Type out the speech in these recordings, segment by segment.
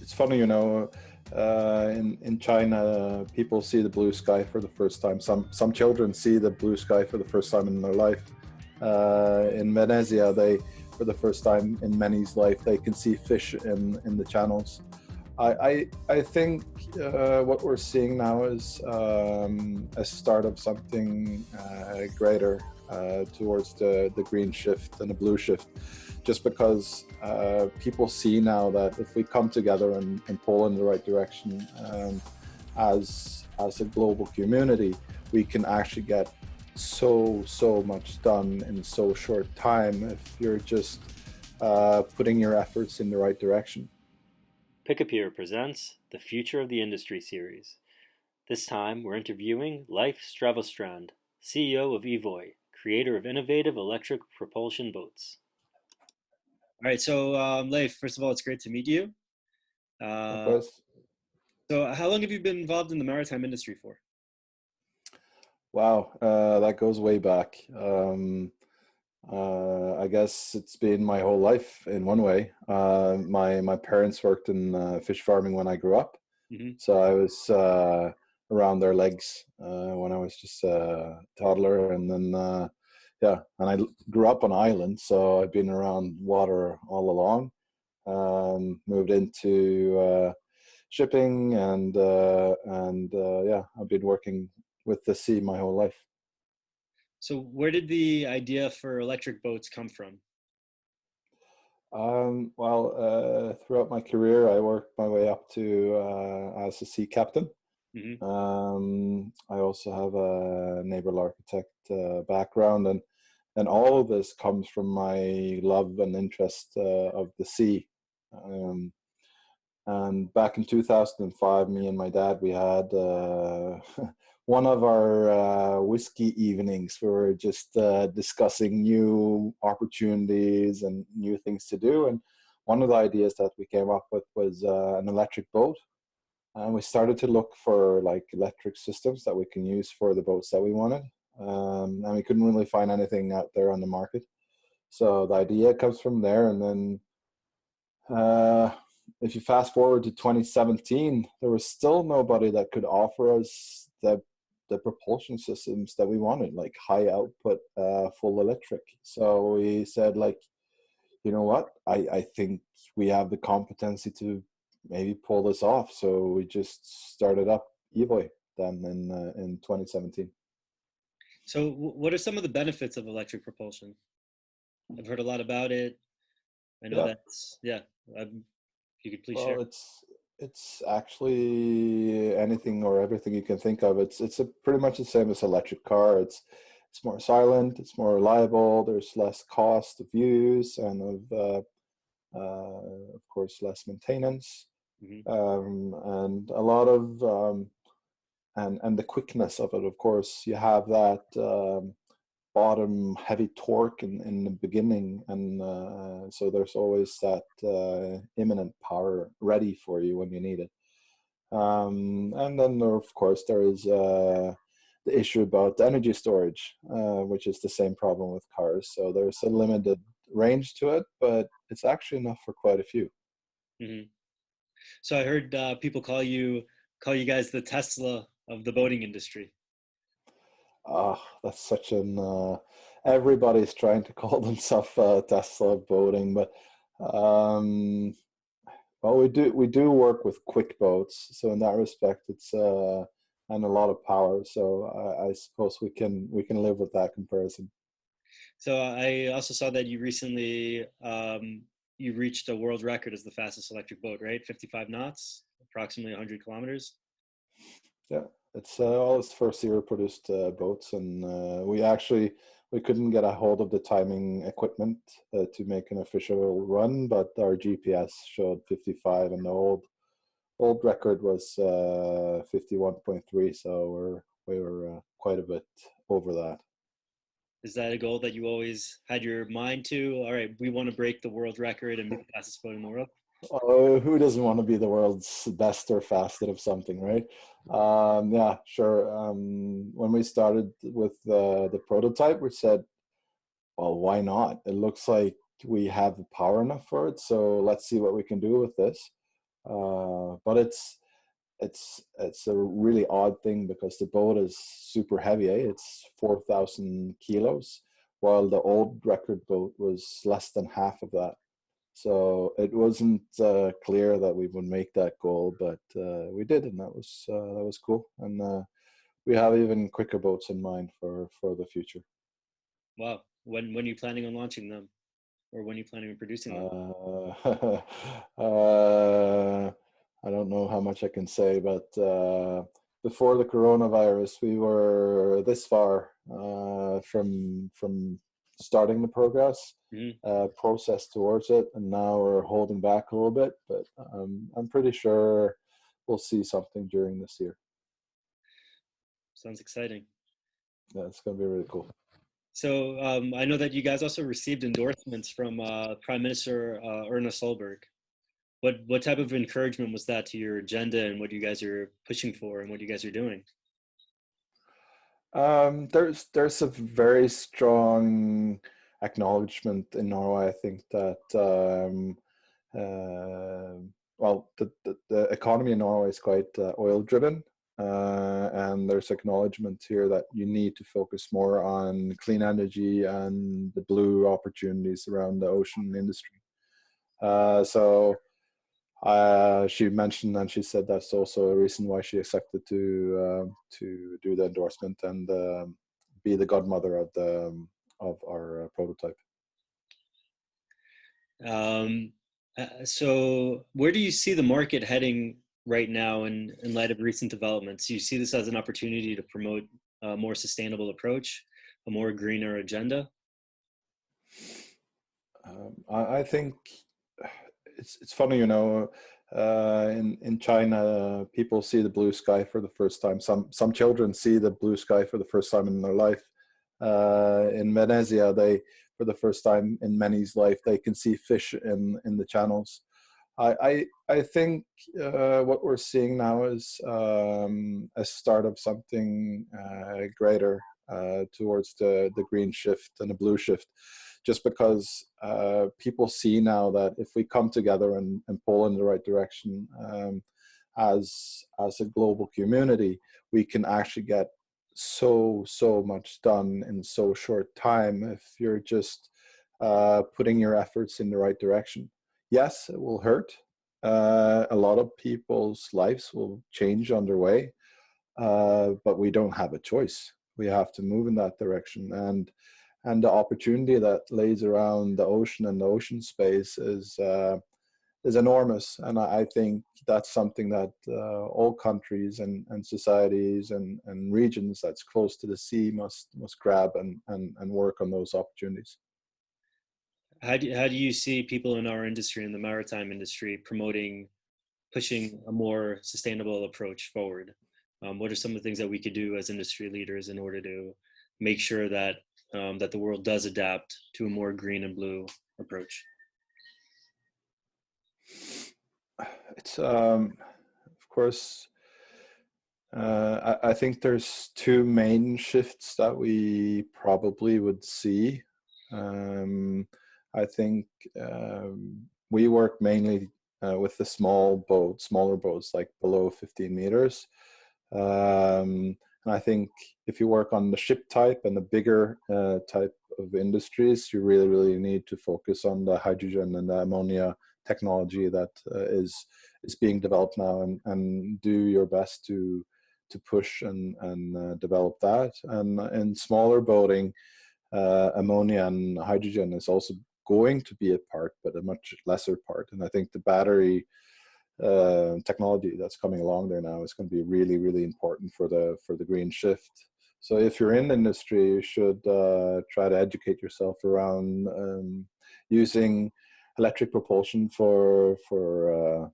It's funny, in China, people see the blue sky for the first time. Some children see the blue sky for the first time in their life. In Venezia, for the first time in many's life, they can see fish in the channels. I think what we're seeing now is a start of something greater towards the green shift and the blue shift. Just because people see now that if we come together and pull in the right direction as a global community, we can actually get so much done in so short time if you're just putting your efforts in the right direction. Pier presents the Future of the Industry series. This time we're interviewing Leif Stavøstrand, CEO of Evoy, creator of innovative electric propulsion boats. All right, so Leif, first of all, it's great to meet you. So how long have you been involved in the maritime industry for? Wow, that goes way back. I guess it's been my whole life in one way. My parents worked in fish farming when I grew up, so I was around their legs when I was just a toddler, and then and I grew up on an island, so I've been around water all along. Moved into shipping, and I've been working with the sea my whole life. So where did the idea for electric boats come from? Throughout my career, I worked my way up to as a sea captain. I also have a naval architect background, and all of this comes from my love and interest of the sea. And back in 2005, me and my dad, we had one of our whiskey evenings. We were just discussing new opportunities and new things to do. And one of the ideas that we came up with was an electric boat. And we started to look for like electric systems that we can use for the boats that we wanted. And we couldn't really find anything out there on the market. So the idea comes from there. And then if you fast forward to 2017, there was still nobody that could offer us the propulsion systems that we wanted, like high output, full electric. So we said, like, you know what? I think we have the competency to maybe pull this off. So we just started up Evoy then in 2017. So what are some of the benefits of electric propulsion? I've heard a lot about it. I know that's, if you could please share. It's actually anything or everything you can think of. It's pretty much the same as electric car. It's more silent, it's more reliable, there's less cost of use, and of course less maintenance. And a lot of and the quickness of it, of course. You have that bottom heavy torque in the beginning, and so there's always that imminent power ready for you when you need it. And then of course there is the issue about energy storage, which is the same problem with cars. So there's a limited range to it, but it's actually enough for quite a few. So I heard people call you guys the Tesla of the boating industry. That's such an everybody's trying to call themselves Tesla of boating, but we do work with quick boats, so in that respect it's and a lot of power, so I suppose we can live with that comparison. So I also saw that you recently you reached a world record as the fastest electric boat, right? 55 knots, approximately 100 kilometers. Yeah, it's all its first year produced boats, and we couldn't get a hold of the timing equipment to make an official run, but our GPS showed 55, and the old record was 51.3, so we were quite a bit over that. Is that a goal that you always had your mind to? All right, we want to break the world record and be the fastest boat in the world. Who doesn't want to be the world's best or fastest of something, right? Yeah, sure. When we started with the prototype, we said, well, why not? It looks like we have the power enough for it, so let's see what we can do with this. But it's a really odd thing because the boat is super heavy. It's 4,000 kilos, while the old record boat was less than half of that. So it wasn't clear that we would make that goal, but we did, and that was cool. And we have even quicker boats in mind for the future. Wow. When are you planning on launching them, or when are you planning on producing them? I don't know how much I can say, but before the coronavirus, we were this far from starting the process towards it, and now we're holding back a little bit. But I'm pretty sure we'll see something during this year. Sounds exciting. Yeah, it's going to be really cool. So I know that you guys also received endorsements from Prime Minister Erna Solberg. What type of encouragement was that to your agenda and what you guys are pushing for and what you guys are doing? There's a very strong acknowledgement in Norway. I think that well, the economy in Norway is quite oil driven, and there's acknowledgement here that you need to focus more on clean energy and the blue opportunities around the ocean industry. So she mentioned, and she said that's also a reason why she accepted to do the endorsement and be the godmother of our prototype. So where do you see the market heading right now in light of recent developments? Do you see this as an opportunity to promote a more sustainable approach, a more greener agenda? I think it's funny, in China, people see the blue sky for the first time. Some children see the blue sky for the first time in their life. In Venezia, for the first time in many's life, they can see fish in the channels. I think what we're seeing now is a start of something greater towards the green shift and the blue shift, just because people see now that if we come together and pull in the right direction as a global community, we can actually get so much done in so short time if you're just putting your efforts in the right direction. Yes, it will hurt. A lot of people's lives will change on their way, but we don't have a choice. We have to move in that direction, and the opportunity that lays around the ocean and the ocean space is enormous. And I think that's something that all countries and societies and regions that's close to the sea must grab and work on those opportunities. How do you see people in our industry, in the maritime industry, pushing a more sustainable approach forward? What are some of the things that we could do as industry leaders in order to make sure that that the world does adapt to a more green and blue approach? It's of course, I think there's two main shifts that we probably would see. I think we work mainly with the smaller boats, like below 15 meters. And I think if you work on the ship type and the bigger type of industries, you really need to focus on the hydrogen and the ammonia technology that is being developed now, and do your best to push and develop that. And in smaller boating, ammonia and hydrogen is also going to be a part, but a much lesser part. And I think the battery technology that's coming along there now is going to be really important for the green shift. So if you're in the industry, you should try to educate yourself around using electric propulsion for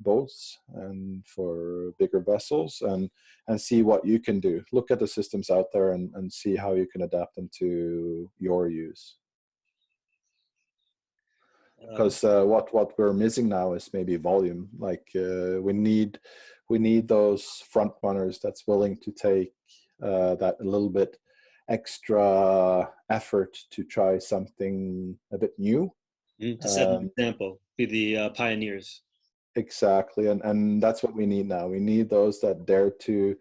boats and for bigger vessels, and see what you can do. Look at the systems out there and see how you can adapt them to your use. Because what we're missing now is maybe volume. Like we need those front runners that's willing to take that a little bit extra effort to try something a bit new. To set an example, be the pioneers. exactly, and that's what we need now. We need those that dare to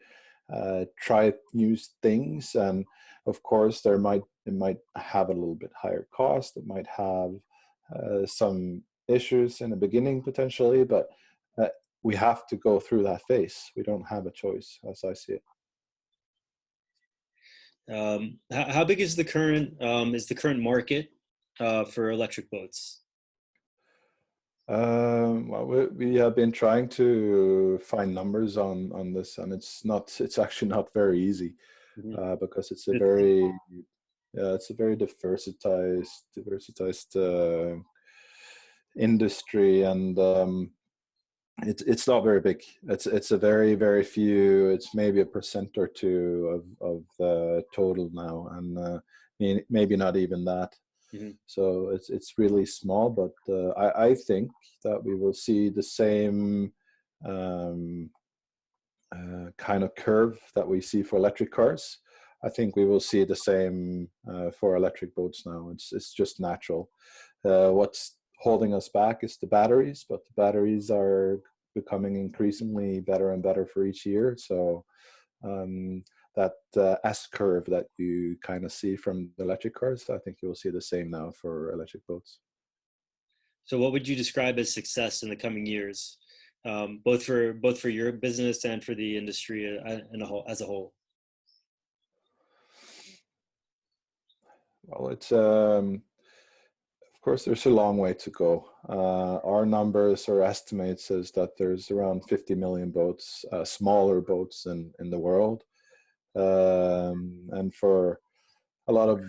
try new things, and of course, it might have a little bit higher cost. It might have some issues in the beginning potentially, but we have to go through that phase. We don't have a choice, as I see it. How big is the current market for electric boats? Well, we have been trying to find numbers on this, and it's actually not very easy Mhm. because it's a very diversitized industry, and it's not very big. It's a very, very few. It's maybe a percent or two of the total now, and maybe not even that. Mhm. So it's really small, but I think that we will see the same um, kind of curve that we see for electric cars. I think we will see the same for electric boats now. It's just natural. What's holding us back is the batteries, but the batteries are becoming increasingly better and better for each year. So um, that S curve that you kind of see from the electric cars, I think you'll see the same now for electric boats. So, what would you describe as success in the coming years, both for your business and for the industry as a whole? Well, it's of course there's a long way to go. Our numbers or estimates is that there's around 50 million boats, smaller boats in the world, and for a lot of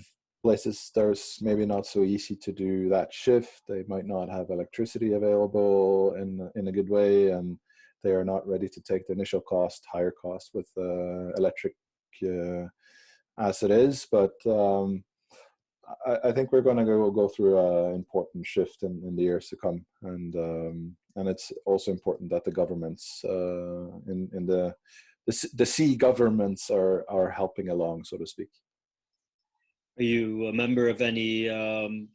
places there's maybe not so easy to do that shift. They might not have electricity available in a good way, and they are not ready to take the initial higher cost with electric uh, as it is. But I think we're going to go through an important shift in the years to come, and it's also important that the governments in the sea governments are helping along, so to speak. Are you a member of any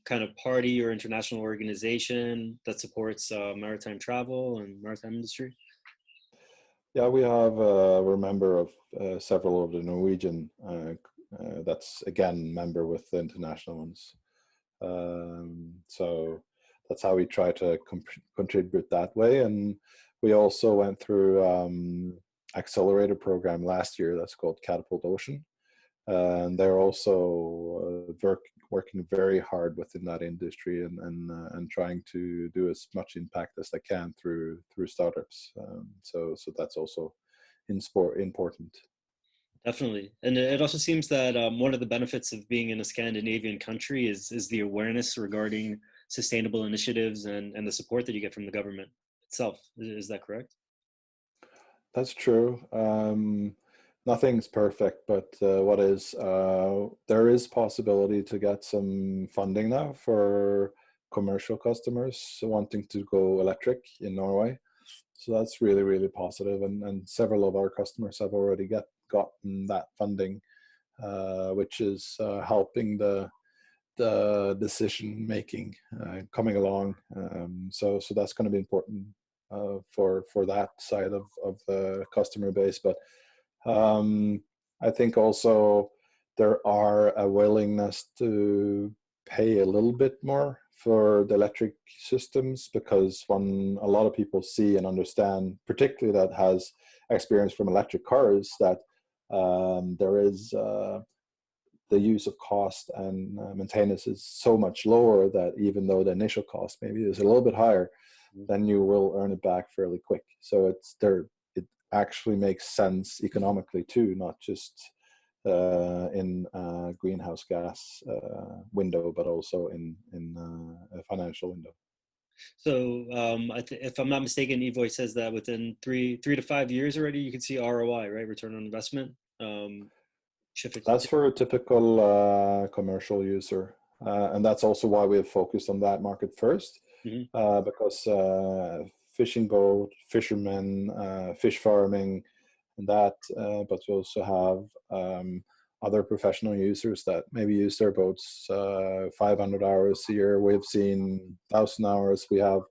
kind of party or international organization that supports maritime travel and maritime industry? Yeah, we're a member of several of the Norwegian. That's again member with the international ones. So that's how we try to contribute that way. And we also went through accelerator program last year that's called Catapult Ocean, and they're also working very hard within that industry and trying to do as much impact as they can through startups. So that's also important. Definitely, and it also seems that one of the benefits of being in a Scandinavian country is the awareness regarding sustainable initiatives and the support that you get from the government itself. Is that correct? That's true. Nothing's perfect, but there is possibility to get some funding now for commercial customers wanting to go electric in Norway. So that's really, really positive, and several of our customers have already gotten that funding, which is helping the decision making coming along. So that's going to be important for that side of the customer base. But I think also there are a willingness to pay a little bit more for the electric systems, because when a lot of people see and understand, particularly that has experience from electric cars, that there is the use of cost and maintenance is so much lower that even though the initial cost maybe is a little bit higher, then you will earn it back fairly quick. So it actually makes sense economically too, not just in greenhouse gas window, but also in a financial window. So, if I'm not mistaken, Evoy says that within three to 5 years already, you can see ROI, right? Return on investment. Shift That's for a typical commercial user. And that's also why we have focused on that market first, Mhm. because fishing boat, fishermen, fish farming, and that, but we also have other professional users that maybe use their boats 500 hours a year. We've seen 1,000 hours. We have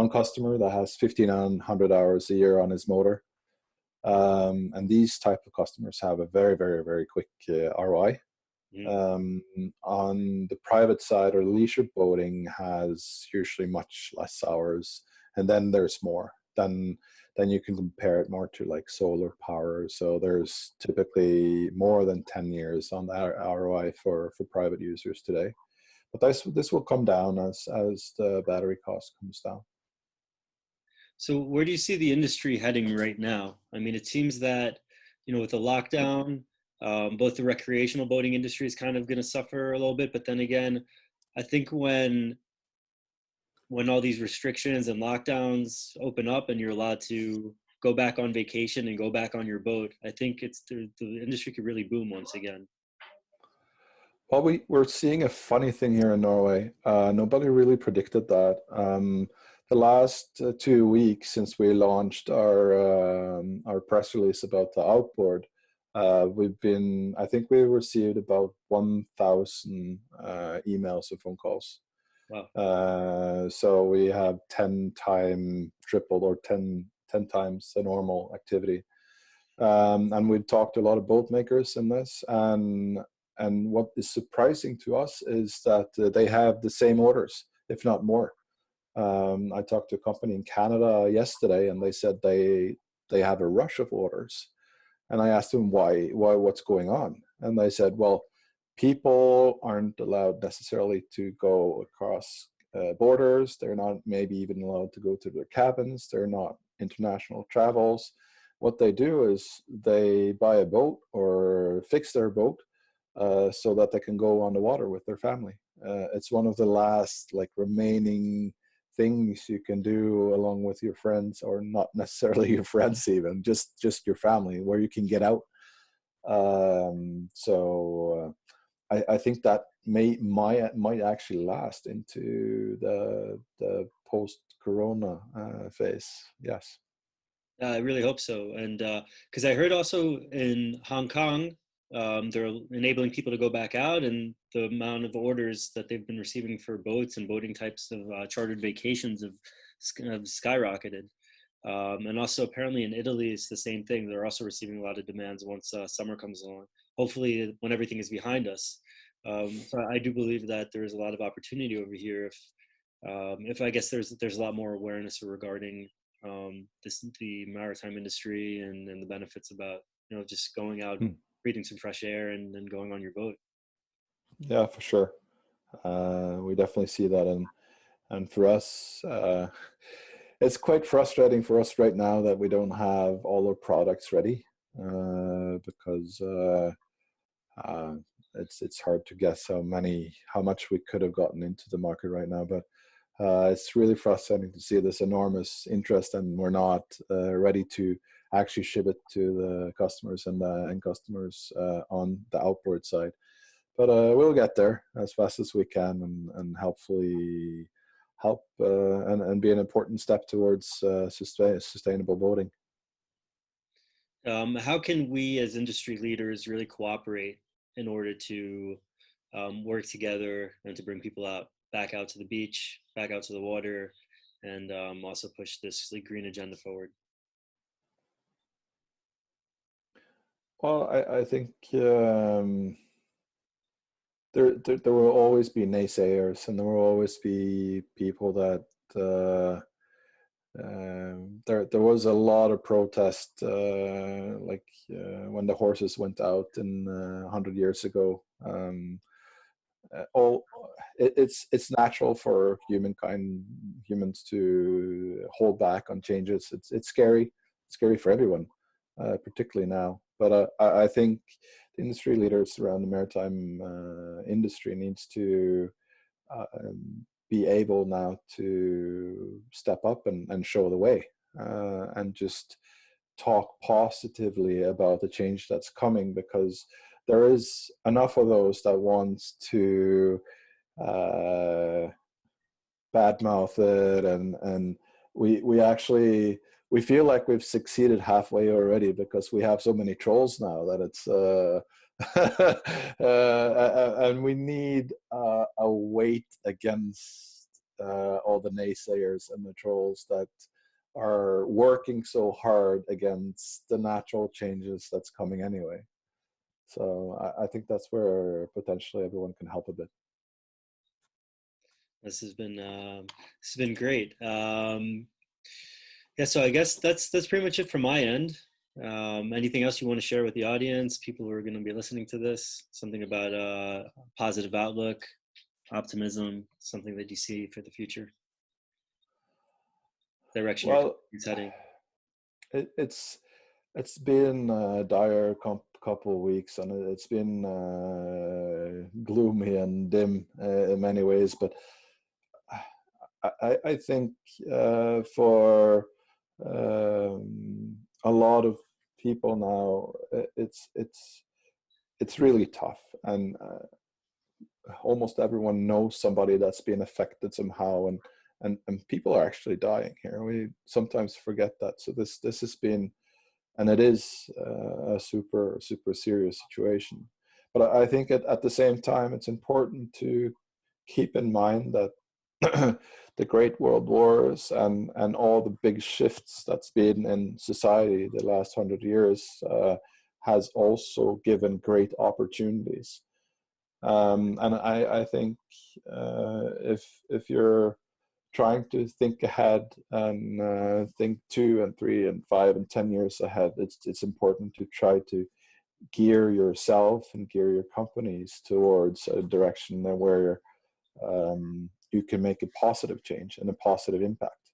one customer that has 1,500 hours a year on his motor. And these type of customers have a very, very, very quick ROI. On the private side or leisure boating has usually much less hours, and then there's more. Then you can compare it more to like solar power. So there's typically more than 10 years on that ROI for private users today. But this will come down as the battery cost comes down. So where do you see the industry heading right now? I mean, it seems that, with the lockdown, both the recreational boating industry is kind of going to suffer a little bit. But then again, I think when all these restrictions and lockdowns open up and you're allowed to go back on vacation and go back on your boat, I think the industry could really boom once again. Well, we're seeing a funny thing here in Norway. Nobody really predicted that. The last 2 weeks since we launched our press release about the outboard, I think we received about 1,000 emails and phone calls. Wow. So we have 10 times tripled or 10 times the normal activity. And we've talked to a lot of boat makers in this, and what is surprising to us is that they have the same orders, if not more. I talked to a company in Canada yesterday, and they said they have a rush of orders. And I asked them why, what's going on? And they said, well, people aren't allowed necessarily to go across borders. They're not maybe even allowed to go to their cabins. They're not international travels. What they do is they buy a boat or fix their boat so that they can go on the water with their family. It's one of the last remaining things you can do along with your friends, or not necessarily your friends even, just your family, where you can get out. I think that might actually last into the post-corona phase. Yes. I really hope so. And because I heard also in Hong Kong, they're enabling people to go back out, and the amount of orders that they've been receiving for boats and boating types of chartered vacations have skyrocketed. And also apparently in Italy, it's the same thing. They're also receiving a lot of demands once summer comes along. Hopefully when everything is behind us. So I do believe that there is a lot of opportunity over here if I guess there's a lot more awareness regarding the maritime industry and the benefits about just going out, breathing some fresh air, and then going on your boat. Yeah, for sure. We definitely see that, and for us, it's quite frustrating for us right now that we don't have all our products ready, because it's hard to guess how much we could have gotten into the market right now, but it's really frustrating to see this enormous interest, and we're not ready to actually ship it to the customers and end customers on the outboard side. But we'll get there as fast as we can, and hopefully help and be an important step towards sustainable boating. How can we as industry leaders really cooperate in order to work together and to bring people back out to the beach, back out to the water, and also push this green agenda forward? Well, I think there will always be naysayers, and there will always be people that there was a lot of protest when the horses went out 100 years ago. It's natural for humans to hold back on changes. It's scary for everyone, particularly now. But I think the industry leaders around the maritime industry needs to be able now to step up and show the way, and just talk positively about the change that's coming, because there is enough of those that wants to badmouth it, and we feel like we've succeeded halfway already, because we have so many trolls now that it's and we need a weight against all the naysayers and the trolls that are working so hard against the natural changes that's coming anyway. So I think that's where potentially everyone can help a bit. This has been great. Yeah, so I guess that's pretty much it from my end. Anything else you want to share with the audience, people who are going to be listening to this? Something about positive outlook, optimism, something that you see for the future, direction Well, you're heading. it's been a dire couple of weeks, and it's been gloomy and dim in many ways. But I think for a lot of people now, it's really tough, and almost everyone knows somebody that's been affected somehow, and people are actually dying here. We sometimes forget that. So this has been, and it is a super serious situation. But I think at the same time, it's important to keep in mind that the great world wars and all the big shifts that's been in society the last 100 years has also given great opportunities. And I think if you're trying to think ahead and think 2 and 3 and 5 and 10 years ahead, it's important to try to gear yourself and gear your companies towards a direction where you can make a positive change and a positive impact.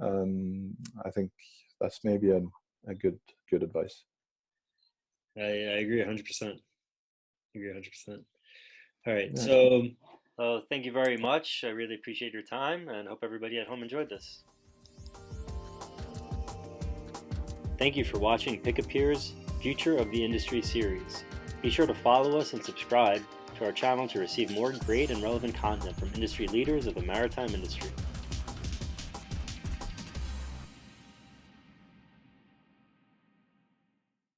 I think that's maybe a good advice. I agree 100%. Agree 100%. All right. Yeah. So thank you very much. I really appreciate your time and hope everybody at home enjoyed this. Thank you for watching Pier's Future of the Industry series. Be sure to follow us and subscribe to our channel to receive more great and relevant content from industry leaders of the maritime industry.